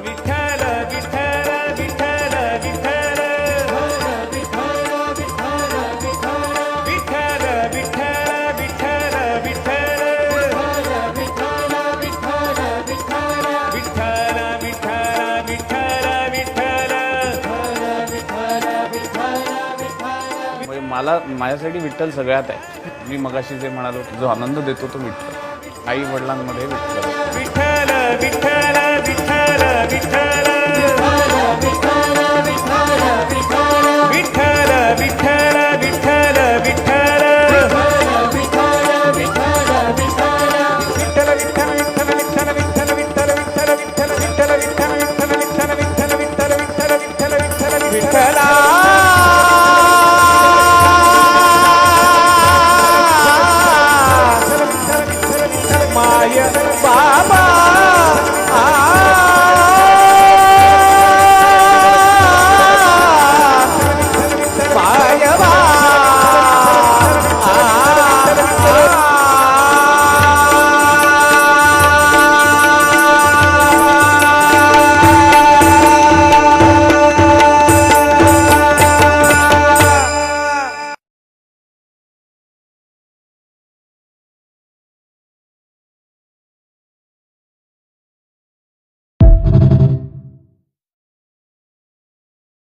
विठ्ठल विठ्ठल विठ्ठल विठ्ठल विठ्ठल विठ्ठल विठ्ठल विठ्ठल मला माझ्यासाठी विठ्ठल सगळ्यात आहे. मी मगाशी जे म्हणालो जो आनंद देतो तो विठ्ठल, आई वडिलांमध्ये विठ्ठल. विठ्ठल विठ्ठल